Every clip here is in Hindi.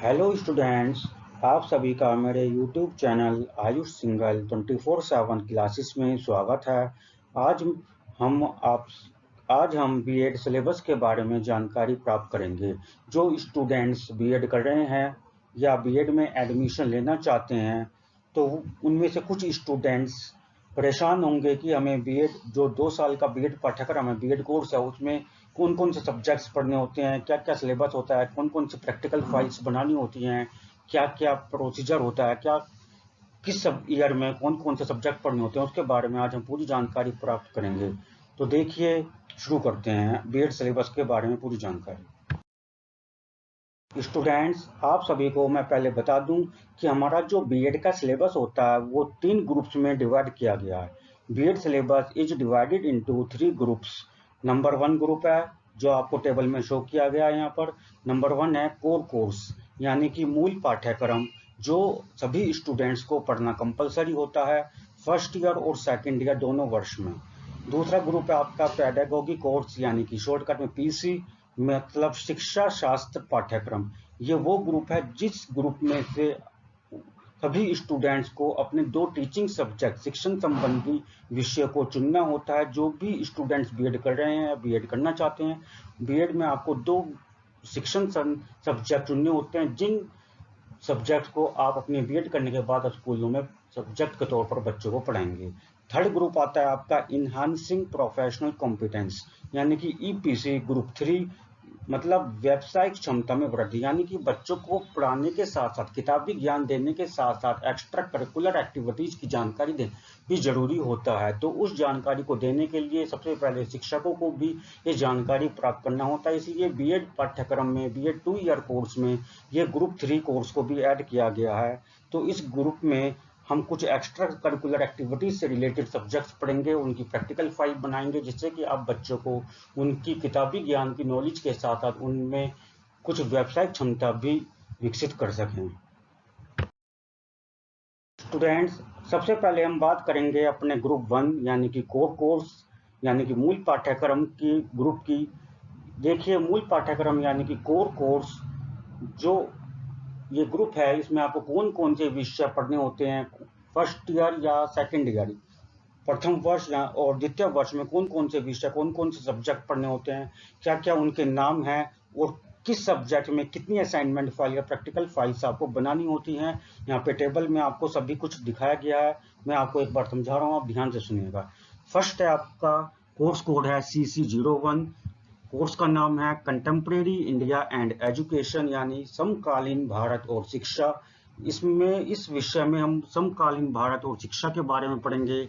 हेलो स्टूडेंट्स, आप सभी का मेरे YouTube channel Ayush single 24/7 classes में स्वागत है। आज हम आप आज हम बीएड सिलेबस के बारे में जानकारी प्राप्त करेंगे। जो स्टूडेंट्स बीएड कर रहे हैं या बीएड में एडमिशन लेना चाहते हैं, तो उनमें से कुछ स्टूडेंट्स परेशान होंगे कि हमें बीएड जो 2 साल का बीएड पाठ्यक्रम है, बीएड कोर्स है, उसमें कौन कौन से सब्जेक्ट्स पढ़ने होते हैं, क्या क्या सिलेबस होता है, कौन कौन सी प्रैक्टिकल फाइल्स बनानी होती हैं, क्या क्या प्रोसीजर होता है, क्या किस सब ईयर में कौन कौन से सब्जेक्ट पढ़ने होते हैं, उसके बारे में आज हम पूरी जानकारी प्राप्त करेंगे। तो देखिए, शुरू करते हैं बीएड सिलेबस के बारे में पूरी जानकारी। स्टूडेंट्स, आप सभी को मैं पहले बता दूं कि हमारा जो बीएड का सिलेबस होता है वो 3 ग्रुप्स में डिवाइड किया गया है। BEd syllabus is divided into 3 groups. Number 1 group है जो आपको टेबल में शो किया गया है यहाँ पर। नंबर 1 है कोर कोर्स, यानी कि मूल पाठ्यक्रम, जो सभी स्टूडेंट्स को पढ़ना कंपलसरी होता है फर्स्ट ईयर और सेकेंड ईयर दोनों वर्ष में। दूसरा ग्रुप है आपका पेडागोगी कोर्स, यानी कि शॉर्टकट में पीसी, मतलब शिक्षा शास्त्र पाठ्यक्रम। ये वो ग्रुप है जिस ग्रुप में से सभी स्टूडेंट्स को अपने 2 टीचिंग सब्जेक्ट शिक्षण संबंधी विषय को चुनना होता है। जो भी स्टूडेंट्स बीएड कर रहे हैं या बीएड करना चाहते हैं, बीएड में आपको 2 शिक्षण सब्जेक्ट चुनने होते हैं, जिन सब्जेक्ट को आप अपने बीएड करने के बाद स्कूलों में सब्जेक्ट के तौर पर बच्चों को पढ़ाएंगे। थर्ड ग्रुप आता है आपका इनहांसिंग प्रोफेशनल कॉम्पिटेंस, यानी कि ईपीसी ग्रुप 3, मतलब व्यावसायिक क्षमता में वृद्धि, यानी कि बच्चों को पढ़ाने के साथ साथ किताबी ज्ञान देने के साथ साथ एक्स्ट्रा करिकुलर एक्टिविटीज की जानकारी देना भी जरूरी होता है। तो उस जानकारी को देने के लिए सबसे पहले शिक्षकों को भी ये जानकारी प्राप्त करना होता है। इसलिए बीएड पाठ्यक्रम में, बीएड 2 ईयर कोर्स में ये ग्रुप 3 कोर्स को भी ऐड किया गया है। तो इस ग्रुप में हम कुछ एक्स्ट्रा करिकुलर एक्टिविटीज से रिलेटेड सब्जेक्ट्स पढ़ेंगे, उनकी प्रैक्टिकल फाइल बनाएंगे, जिससे कि आप बच्चों को उनकी किताबी ज्ञान की नॉलेज के साथ साथ उनमें कुछ व्यावसायिक क्षमता भी विकसित कर सकें। स्टूडेंट्स, सबसे पहले हम बात करेंगे अपने ग्रुप 1 यानी कि कोर कोर्स, यानी कि मूल पाठ्यक्रम की ग्रुप की। देखिए, मूल पाठ्यक्रम यानी कि कोर कोर्स जो ये ग्रुप है, इसमें आपको कौन कौन से विषय पढ़ने होते हैं फर्स्ट ईयर या सेकेंड ईयर, प्रथम वर्ष या और द्वितीय वर्ष में कौन कौन से विषय, कौन कौन से सब्जेक्ट पढ़ने होते हैं, क्या क्या उनके नाम हैं और किस सब्जेक्ट में कितनी असाइनमेंट फाइल या प्रैक्टिकल फाइल्स आपको बनानी होती हैं। यहाँ पे टेबल में आपको सभी कुछ दिखाया गया है। मैं आपको एक बार समझा रहा हूँ, आप ध्यान से सुनिएगा। फर्स्ट है आपका कोर्स कोड है CC01। कोर्स का नाम है कंटेम्प्रेरी इंडिया एंड एजुकेशन, यानी समकालीन भारत और शिक्षा। इस विषय में हम समकालीन भारत और शिक्षा के बारे में पढ़ेंगे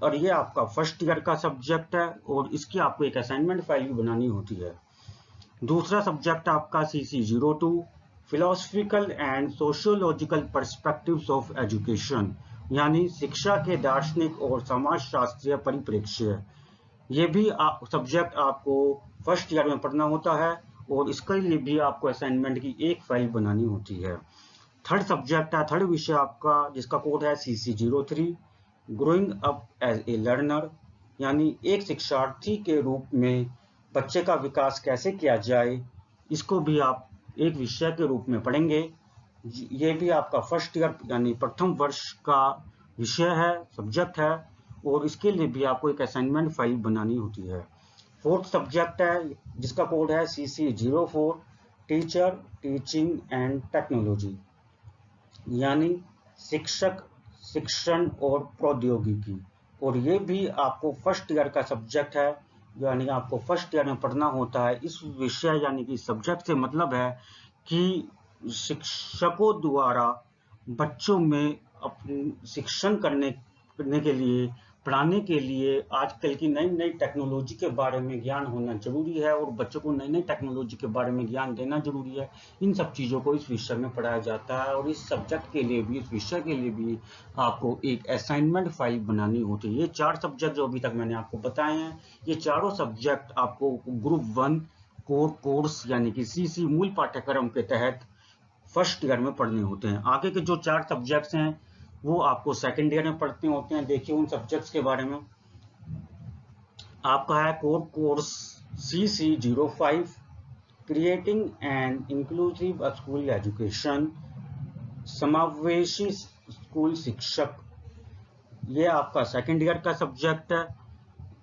और ये आपका फर्स्ट ईयर का सब्जेक्ट है और इसकी आपको एक असाइनमेंट फाइल भी बनानी होती है। दूसरा सब्जेक्ट आपका CC02 philosophical and sociological perspectives of education, यानी शिक्षा के दार्शनिक और समाजशास्त्रीय परिप्रेक्ष्य। ये भी सब्जेक्ट आपको फर्स्ट ईयर में पढ़ना होता है और इसके लिए भी आपको असाइनमेंट की एक फाइल बनानी होती है। थर्ड सब्जेक्ट है, थर्ड विषय आपका, जिसका कोड है CC03 growing up as a learner, यानी एक शिक्षार्थी के रूप में बच्चे का विकास कैसे किया जाए, इसको भी आप एक विषय के रूप में पढ़ेंगे। ये भी आपका फर्स्ट ईयर यानी प्रथम वर्ष का विषय है, सब्जेक्ट है और इसके लिए भी आपको एक असाइनमेंट फाइल बनानी होती है। फोर्थ सब्जेक्ट है जिसका कोड है CC04 teacher teaching and technology, यानी शिक्षक शिक्षण और प्रौद्योगिकी, और ये भी आपको फर्स्ट ईयर का सब्जेक्ट है, यानी आपको फर्स्ट ईयर में पढ़ना होता है। इस विषय यानी कि सब्जेक्ट से मतलब है कि शिक्षकों द्वारा बच्चों में अपनी शिक्षण करने के लिए, पढ़ाने के लिए आजकल की नई नई टेक्नोलॉजी के बारे में ज्ञान होना जरूरी है और बच्चों को नई नई टेक्नोलॉजी के बारे में ज्ञान देना जरूरी है। इन सब चीज़ों को इस विषय में पढ़ाया जाता है और इस सब्जेक्ट के लिए भी, इस विषय के लिए भी आपको एक असाइनमेंट फाइल बनानी होती है। ये 4 सब्जेक्ट जो अभी तक मैंने आपको बताए हैं, ये चारों सब्जेक्ट आपको ग्रुप 1 कोर कोर्स यानी कि CC मूल पाठ्यक्रम के तहत फर्स्ट ईयर में पढ़ने होते हैं। आगे के जो 4 सब्जेक्ट्स हैं वो आपको सेकेंड ईयर में पढ़ते होते हैं। देखिए उन सब्जेक्ट्स के बारे में, आपका है core course CC05 creating an inclusive school education, समावेशी स्कूल शिक्षक, ये आपका सेकेंड ईयर का सब्जेक्ट है।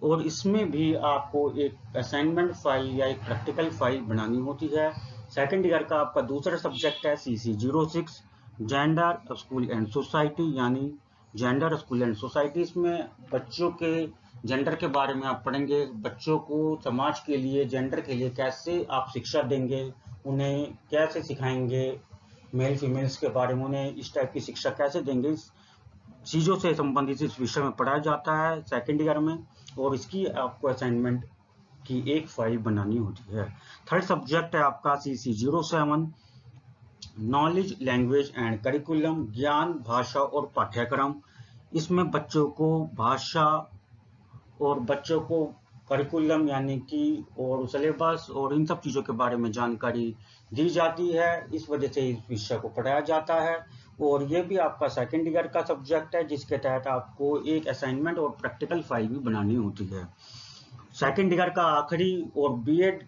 और इसमें भी आपको एक असाइनमेंट फाइल या एक प्रैक्टिकल फाइल बनानी होती है। सेकेंड ईयर का आपका दूसरा सब्जेक्ट है CC06 gender school and society, यानी जेंडर स्कूल एंड सोसाइटी। इसमें बच्चों के जेंडर के बारे में आप पढ़ेंगे, बच्चों को समाज के लिए जेंडर के लिए कैसे आप शिक्षा देंगे, उन्हें कैसे सिखाएंगे, मेल फीमेल्स के बारे में उन्हें इस टाइप की शिक्षा कैसे देंगे, इस चीज़ों से संबंधित इस विषय में पढ़ाया जाता है सेकेंड ईयर में। और इसकी आपको असाइनमेंट की एक फाइल बनानी होती है। थर्ड सब्जेक्ट है आपका CC07 knowledge language and curriculum, ज्ञान भाषा और पाठ्यक्रम। इसमें बच्चों को भाषा और बच्चों को करिकुलम यानी कि और सिलेबस और इन सब चीज़ों के बारे में जानकारी दी जाती है। इस वजह से इस विषय को पढ़ाया जाता है। और ये भी आपका सेकेंड ईयर का सब्जेक्ट है, जिसके तहत आपको एक असाइनमेंट और प्रैक्टिकल फाइल भी बनानी होती है। सेकेंड ईयर का आखिरी और बीएड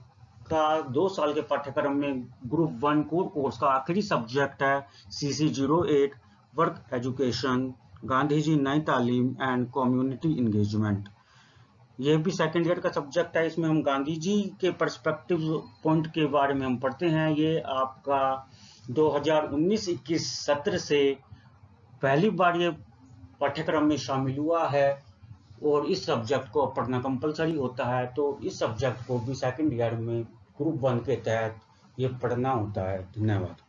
का 2 साल के पाठ्यक्रम में ग्रुप 1 कोर कोर्स का आखिरी सब्जेक्ट है CC08 work education, Gandhi ji नई तालीम एंड कम्युनिटी इंगेजमेंट। ये भी सेकेंड ईयर का सब्जेक्ट है। इसमें हम गांधी जी के पर्सपेक्टिव पॉइंट के बारे में हम पढ़ते हैं। ये आपका 2019-21 सत्र से पहली बार ये पाठ्यक्रम में शामिल हुआ है और इस सब्जेक्ट को पढ़ना कंपलसरी होता है। तो इस सब्जेक्ट को भी सेकेंड ईयर में ग्रुप 1 के तहत ये पढ़ना होता है। धन्यवाद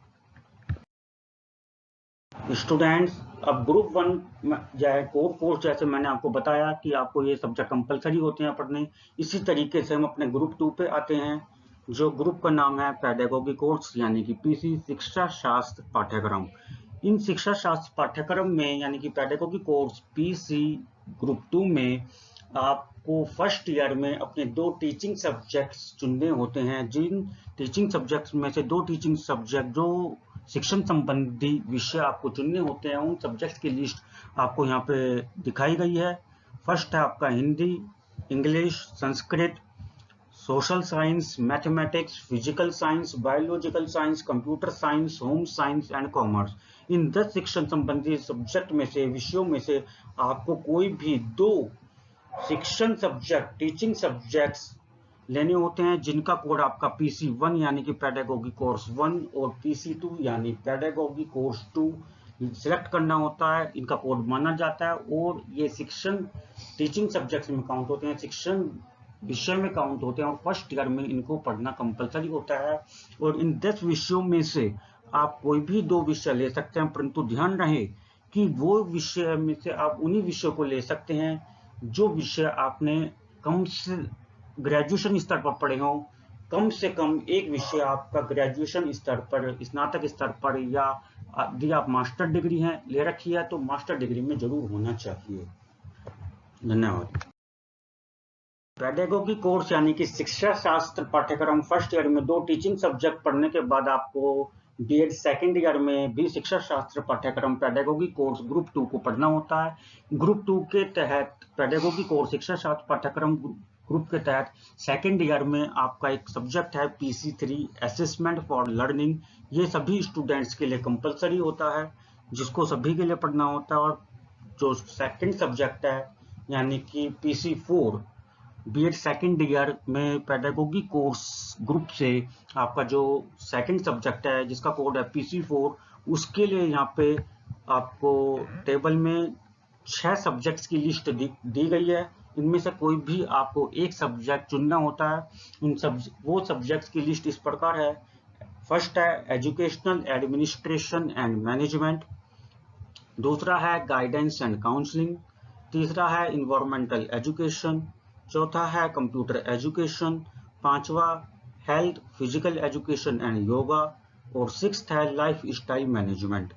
स्टूडेंट्स। अब ग्रुप 1 या कोर कोर्स, जैसे मैंने आपको बताया कि आपको ये सब्जेक्ट कंपलसरी होते हैं पढ़ने, इसी तरीके से हम अपने ग्रुप 2 पे आते हैं, जो ग्रुप का नाम है पेडागोगी कोर्स यानी कि PC शिक्षा शास्त्र पाठ्यक्रम। इन शिक्षा शास्त्र पाठ्यक्रम में यानी कि पेडागोगी कोर्स PC ग्रुप 2 में आपको फर्स्ट ईयर में अपने 2 टीचिंग सब्जेक्ट्स चुनने होते हैं। जिन टीचिंग सब्जेक्ट्स में से 2 टीचिंग सब्जेक्ट जो शिक्षण संबंधी विषय आपको चुनने होते हैं, उन सब्जेक्ट्स की लिस्ट आपको यहाँ पे दिखाई गई है। फर्स्ट है आपका Hindi, English, Sanskrit, social science, mathematics, physical science, biological science, computer science, home science and commerce. इन 10 शिक्षण संबंधी सब्जेक्ट में से, विषयों में से आपको कोई भी 2 शिक्षण सब्जेक्ट, टीचिंग सब्जेक्ट्स लेने होते हैं, जिनका कोड आपका PC1 यानी कि पेडागोगी कोर्स 1 और PC2 यानी पेडागोगी कोर्स 2 सिलेक्ट करना होता है। इनका कोड माना जाता है और ये शिक्षण टीचिंग सब्जेक्ट्स में काउंट होते हैं, शिक्षण विषय में काउंट होते हैं और फर्स्ट ईयर में इनको पढ़ना कंपलसरी होता है। और इन 10 विषयों में से आप कोई भी 2 विषय ले सकते हैं, परंतु ध्यान रहे कि वो विषय में से आप उन्हीं विषयों को ले सकते हैं जो विषय आपने कम से ग्रेजुएशन स्तर पर पढ़े हों। कम से कम एक विषय आपका ग्रेजुएशन स्तर पर, स्नातक स्तर पर, या यदि आप मास्टर डिग्री है ले रखी है तो मास्टर डिग्री में जरूर होना चाहिए। धन्यवाद। पेडागोगी कोर्स यानी कि शिक्षा शास्त्र पाठ्यक्रम फर्स्ट ईयर में 2 टीचिंग सब्जेक्ट पढ़ने के बाद आपको बीएड सेकेंड ईयर में भी शिक्षा शास्त्र पाठ्यक्रम पेडागोगी कोर्स ग्रुप 2 को पढ़ना होता है। ग्रुप 2 के तहत पेडागोगी कोर्स शिक्षा शास्त्र पाठ्यक्रम ग्रुप के तहत सेकेंड ईयर में आपका एक सब्जेक्ट है PC3 असेसमेंट फॉर लर्निंग। ये सभी स्टूडेंट्स के लिए कंपलसरी होता है, जिसको सभी के लिए पढ़ना होता है। और जो सेकेंड सब्जेक्ट है यानी कि PC4 बीएड सेकेंड ईयर में पेडागोगी कोर्स ग्रुप से आपका जो सेकेंड सब्जेक्ट है जिसका कोड है PC4, उसके लिए यहाँ पे आपको टेबल में 6 सब्जेक्ट्स की लिस्ट दी गई है। इनमें से कोई भी आपको एक सब्जेक्ट चुनना होता है। वो सब्जेक्ट्स की लिस्ट इस प्रकार है। फर्स्ट है एजुकेशनल एडमिनिस्ट्रेशन एंड मैनेजमेंट, दूसरा है गाइडेंस एंड काउंसलिंग, तीसरा है इन्वायरमेंटल एजुकेशन, चौथा है कंप्यूटर एजुकेशन, पांचवा health physical education and yoga, और सिक्स्थ है लाइफ स्टाइल मैनेजमेंट।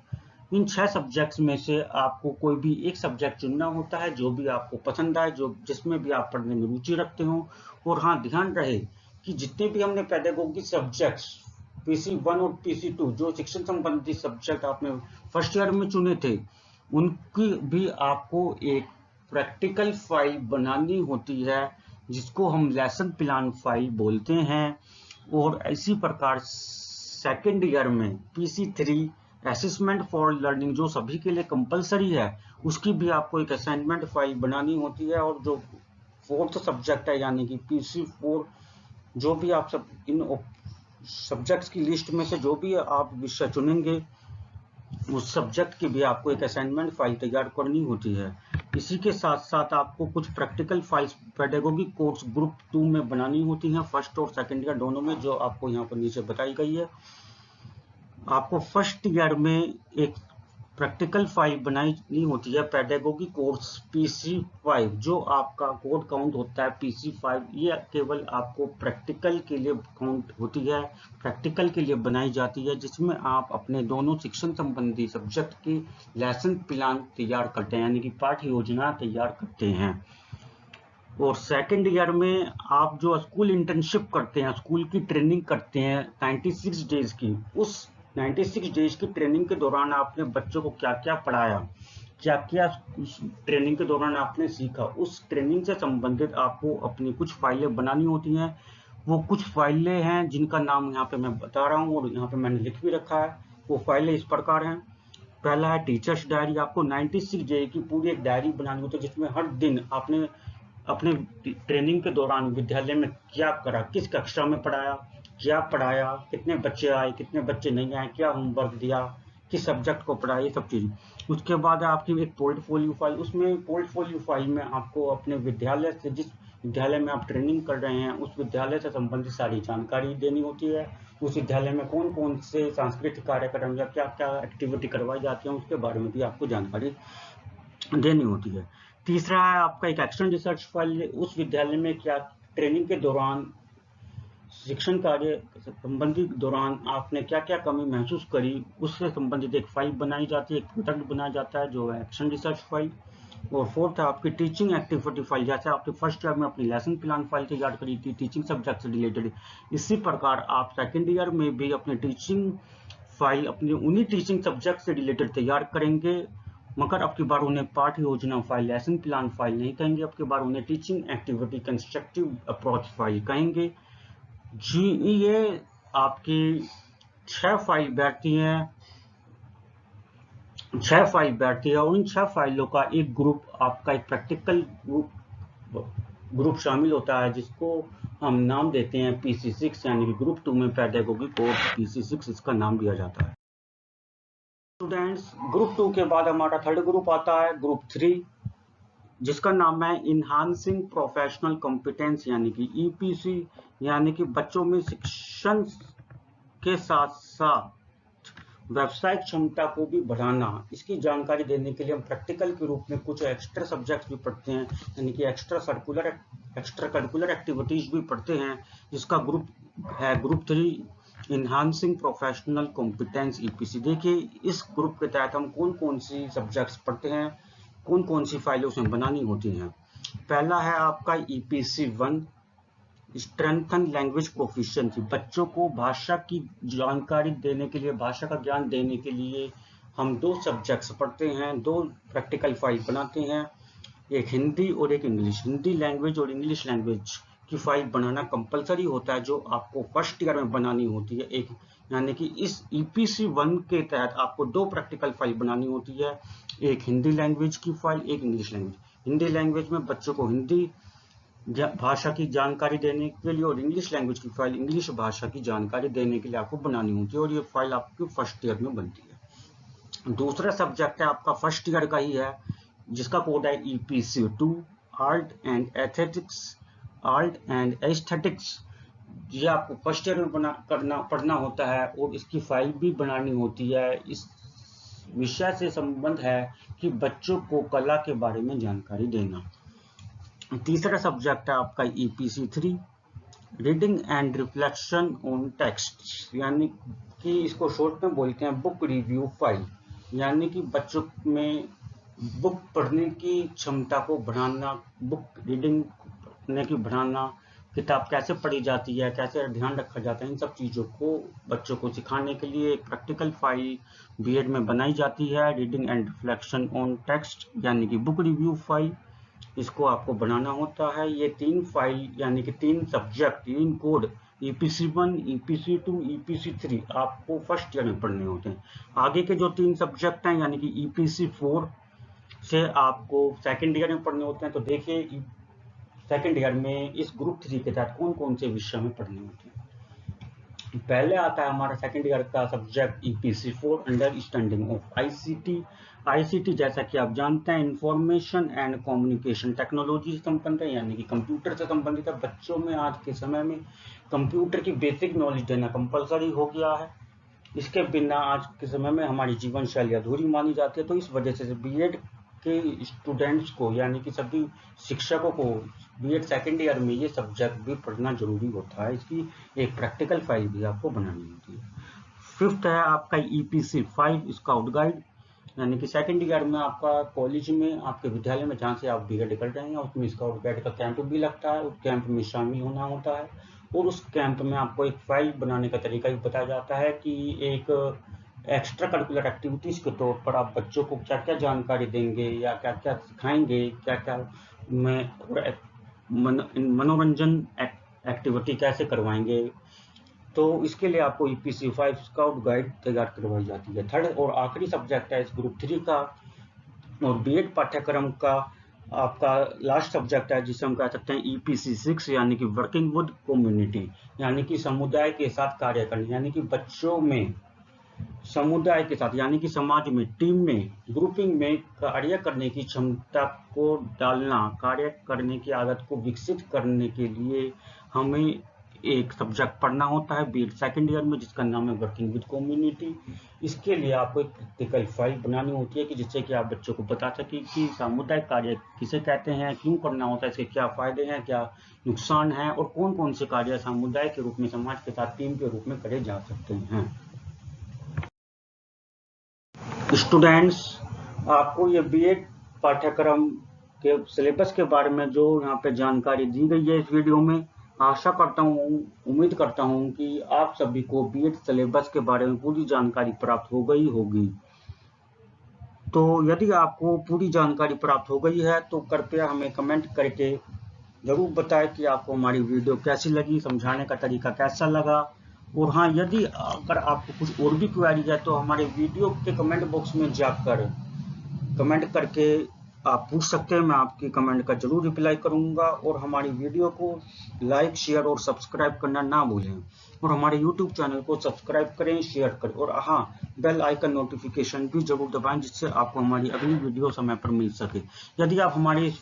इन 6 सब्जेक्ट्स में से आपको कोई भी एक सब्जेक्ट चुनना होता है जो भी आपको पसंद आए, जो जिसमें भी आप पढ़ने में रुचि रखते हो। और हाँ, ध्यान रहे कि जितने भी हमने पेडागोगी सब्जेक्ट्स PC1 और PC2 जो शिक्षण संबंधी सब्जेक्ट आपने फर्स्ट ईयर में चुने थे, उनकी भी आपको एक प्रैक्टिकल फाइल बनानी होती है, जिसको हम लेसन प्लान फाइल बोलते हैं। और इसी प्रकार सेकेंड ईयर में PC3 असेसमेंट फॉर लर्निंग जो सभी के लिए कंपलसरी है, उसकी भी आपको एक असाइनमेंट फाइल बनानी होती है। और जो फोर्थ सब्जेक्ट है यानी कि PC4, जो भी आप सब इन सब्जेक्ट्स की लिस्ट में से जो भी आप विषय चुनेंगे, उस सब्जेक्ट की भी आपको एक असाइनमेंट फाइल तैयार करनी होती है। इसी के साथ साथ आपको कुछ प्रैक्टिकल फाइल्स पेडागोगिक कोर्स ग्रुप 2 में बनानी होती हैं, फर्स्ट और सेकंड ईयर दोनों में, जो आपको यहाँ पर नीचे बताई गई है। आपको फर्स्ट ईयर में एक प्रैक्टिकल फाइल बनानी होती है पेडागोगी कोर्स PC5, जो आपका कोड काउंट होता है PC5। ये केवल आपको प्रैक्टिकल के लिए काउंट होती है, प्रैक्टिकल के लिए बनाई जाती है, जिसमें आप अपने दोनों शिक्षण संबंधी सब्जेक्ट की लेसन प्लान तैयार करते हैं, यानी कि पाठ्य योजना तैयार करते हैं। और सेकेंड ईयर में आप जो स्कूल इंटर्नशिप करते हैं, स्कूल की ट्रेनिंग करते हैं 96 डेज की, उस 96 डेज की ट्रेनिंग के दौरान आपने बच्चों को क्या क्या पढ़ाया, क्या क्या उस ट्रेनिंग के दौरान आपने सीखा, उस ट्रेनिंग से संबंधित आपको अपनी कुछ फाइलें बनानी होती हैं। वो कुछ फाइलें हैं जिनका नाम यहाँ पे मैं बता रहा हूँ और यहाँ पे मैंने लिख भी रखा है। वो फाइलें इस प्रकार हैं। पहला है टीचर्स डायरी। आपको 96 डे की पूरी एक डायरी बनानी होती है, जिसमें हर दिन आपने अपने ट्रेनिंग के दौरान विद्यालय में क्या करा, किस कक्षा में पढ़ाया, क्या पढ़ाया, कितने बच्चे आए, कितने बच्चे नहीं आए, क्या होमवर्क दिया, किस सब्जेक्ट को पढ़ाया, ये सब चीज़। उसके बाद आपकी एक पोर्टफोलियो फाइल। उसमें पोर्टफोलियो फाइल में आपको अपने विद्यालय से, जिस विद्यालय में आप ट्रेनिंग कर रहे हैं, उस विद्यालय से संबंधित सारी जानकारी देनी होती है। उस विद्यालय में कौन कौन से सांस्कृतिक कार्यक्रम या क्या क्या एक्टिविटी करवाई जाती है, उसके बारे में भी आपको जानकारी देनी होती है। तीसरा है आपका एक एक्शन रिसर्च फाइल। उस विद्यालय में क्या ट्रेनिंग के दौरान, शिक्षण कार्य संबंधित दौरान आपने क्या क्या कमी महसूस करी, उससे संबंधित एक फाइल बनाई जाती है, एक प्रोडक्ट बनाया जाता है, जो है एक्शन रिसर्च फाइल। और फोर्थ है आपकी टीचिंग एक्टिविटी फाइल। जैसे आपने फर्स्ट ईयर में अपनी लेसन प्लान फाइल तैयार करी थी टीचिंग सब्जेक्ट से रिलेटेड, इसी प्रकार आप सेकेंड ईयर में भी अपनी टीचिंग फाइल अपनी उन्हीं टीचिंग सब्जेक्ट से रिलेटेड तैयार करेंगे, मगर अब की बार उन्हें पाठ्य योजना फाइल, लेसन प्लान फाइल नहीं कहेंगे, अब की बार उन्हें teaching activity constructive approach file कहेंगे जी। ये आपकी 6 फाइल बैठती हैं, 6 फाइल बैठती है, और इन 6 फाइलों का एक ग्रुप, आपका एक प्रैक्टिकल ग्रुप शामिल होता है, जिसको हम नाम देते हैं PC6, यानी कि ग्रुप 2 में पेडागोगी कोर्स PC6 इसका नाम दिया जाता है। स्टूडेंट्स, ग्रुप 2 के बाद हमारा थर्ड ग्रुप आता है, ग्रुप 3, जिसका नाम है इनहांसिंग प्रोफेशनल कॉम्पिटेंस, यानी कि EPC, यानी कि बच्चों में शिक्षण के साथ साथ व्यावसायिक क्षमता को भी बढ़ाना। इसकी जानकारी देने के लिए हम प्रैक्टिकल के रूप में कुछ एक्स्ट्रा सब्जेक्ट्स भी पढ़ते हैं, यानी कि एक्स्ट्रा करिकुलर एक्टिविटीज भी पढ़ते हैं, जिसका ग्रुप है group 3, enhancing professional competence EPC। देखिए इस ग्रुप के तहत हम कौन कौन सी सब्जेक्ट्स पढ़ते हैं, कौन कौन सी फाइलें उसमें बनानी होती हैं। पहला है आपका EPC1, स्ट्रेंथन लैंग्वेज प्रोफिशिएंसी। बच्चों को भाषा की जानकारी देने के लिए, भाषा का ज्ञान देने के लिए हम 2 सब्जेक्ट्स पढ़ते हैं, 2 प्रैक्टिकल फाइल बनाते हैं, एक हिंदी और एक इंग्लिश। हिंदी लैंग्वेज और इंग्लिश लैंग्वेज की फाइल बनाना कंपलसरी होता है, जो आपको फर्स्ट ईयर में बनानी होती है। एक यानी कि इस EPC1 के तहत आपको 2 प्रैक्टिकल फाइल बनानी होती है, एक हिंदी लैंग्वेज की फाइल, एक इंग्लिश लैंग्वेज। हिंदी लैंग्वेज में बच्चों को हिंदी भाषा की जानकारी देने के लिए, और इंग्लिश लैंग्वेज की फाइल इंग्लिश भाषा की जानकारी देने के लिए आपको बनानी होती है, और ये फाइल आपकी फर्स्ट ईयर में बनती है। दूसरा सब्जेक्ट है आपका फर्स्ट ईयर का ही है, जिसका कोड है EPC2, आर्ट एंड एस्थेटिक्स। ये आपको फर्स्ट ईयर में पढ़ना होता है, और इसकी फाइल भी बनानी होती है। इस विषय से संबंध है कि बच्चों को कला के बारे में जानकारी देना। तीसरा सब्जेक्ट है आपका EPC3, reading and reflection on text, यानी कि इसको शॉर्ट में बोलते हैं बुक रिव्यू फाइल, यानी कि बच्चों में बुक पढ़ने की क्षमता को बढ़ाना, बुक रीडिंग पढ़ने की बढ़ाना, किताब कैसे पढ़ी जाती है, कैसे ध्यान रखा जाता है, इन सब चीज़ों को बच्चों को सिखाने के लिए एक प्रैक्टिकल फाइल BEd में बनाई जाती है, reading and reflection on text, यानी कि बुक रिव्यू फाइल। इसको आपको बनाना होता है। ये 3 फाइल यानी कि 3 subject, 3 code EPC1, EPC2, EPC3 आपको फर्स्ट ईयर में पढ़ने होते हैं। आगे के जो 3 सब्जेक्ट हैं यानी कि EPC4 से आपको सेकेंड ईयर में पढ़ने होते हैं। तो देखिए सेकेंड ईयर में इस ग्रुप 3 के तहत कौन कौन से विषय में पढ़ने होते हैं। पहले आता है हमारा सेकेंड ईयर का subject EPC4 understanding of ICT। ICT जैसा कि आप जानते हैं इंफॉर्मेशन एंड कम्युनिकेशन टेक्नोलॉजी से संबंधित है, यानी कि कंप्यूटर से संबंधित है। बच्चों में आज के समय में कंप्यूटर की बेसिक नॉलेज देना कंपलसरी हो गया है। इसके बिना आज के समय में हमारी जीवन शैली अधूरी मानी जाती है। तो इस वजह से बीएड के स्टूडेंट्स को यानी कि सभी शिक्षकों को बीएड सेकेंड ईयर में ये सब्जेक्ट भी पढ़ना जरूरी होता है। इसकी एक प्रैक्टिकल फाइल भी आपको बनानी होती है। फिफ्थ है आपका EPC5 स्काउट गाइड, यानी कि सेकेंड ईयर में आपका कॉलेज में आपके विद्यालय में जहाँ से आप बीएड कर रहे हैं उसमें स्काउट गाइड का कैंप भी लगता है। उस कैंप में शामिल होना होता है और उस कैंप में आपको एक फाइल बनाने का तरीका भी बताया जाता है कि एक एक्स्ट्रा करिकुलर एक्टिविटीज के तौर पर आप बच्चों को क्या क्या जानकारी देंगे या क्या क्या सिखाएंगे, क्या क्या मनोरंजन एक्टिविटी कैसे करवाएंगे। तो इसके लिए आपको EPC5 स्काउट गाइड तैयार करवाई जाती है। थर्ड और आखिरी सब्जेक्ट है इस ग्रुप 3 का और बीएड पाठ्यक्रम का आपका लास्ट सब्जेक्ट है जिसे हम कह सकते हैं EPC6 यानी कि वर्किंग विद कम्युनिटी, यानी कि समुदाय के साथ कार्य करने, यानी कि बच्चों में समुदाय के साथ यानी कि समाज में टीम में ग्रुपिंग में कार्य करने की क्षमता को डालना, कार्य करने की आदत को विकसित करने के लिए हमें एक सब्जेक्ट पढ़ना होता है बीएड सेकेंड ईयर में जिसका नाम है वर्किंग विद कम्युनिटी। इसके लिए आपको एक प्रैक्टिकल फाइल बनानी होती है कि जिससे कि आप बच्चों को बता सके कि सामुदायिक कार्य किसे कहते हैं, क्यों करना होता है, इसके क्या फायदे हैं, क्या नुकसान है और कौन कौन से कार्य समुदाय के रूप में समाज के साथ टीम के रूप में करे जा सकते हैं। स्टूडेंट्स, आपको ये बीएड पाठ्यक्रम के सिलेबस के बारे में जो यहाँ पे जानकारी दी गई है इस वीडियो में, आशा करता हूँ, उम्मीद करता हूँ कि आप सभी को बीएड सिलेबस के बारे में पूरी जानकारी प्राप्त हो गई होगी। तो यदि आपको पूरी जानकारी प्राप्त हो गई है तो कृपया हमें कमेंट करके जरूर बताएं कि आपको हमारी वीडियो कैसी लगी, समझाने का तरीका कैसा लगा। और हाँ, यदि अगर आपको कुछ और भी क्वेरी है तो हमारे वीडियो के कमेंट बॉक्स में जाकर कमेंट करके आप पूछ सकते हैं, मैं आपकी कमेंट का जरूर रिप्लाई करूंगा। और हमारी वीडियो को लाइक, शेयर और सब्सक्राइब करना ना भूलें और हमारे YouTube चैनल को सब्सक्राइब करें, शेयर करें और हाँ, बेल आइकन नोटिफिकेशन भी जरूर दबाएं जिससे आपको हमारी अगली वीडियो समय पर मिल सके। यदि आप हमारे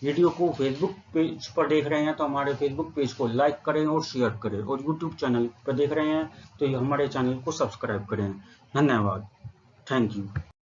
वीडियो को फेसबुक पेज पर देख रहे हैं तो हमारे फेसबुक पेज को लाइक करें और शेयर करें और यूट्यूब चैनल पर देख रहे हैं तो हमारे चैनल को सब्सक्राइब करें। धन्यवाद। Thank you.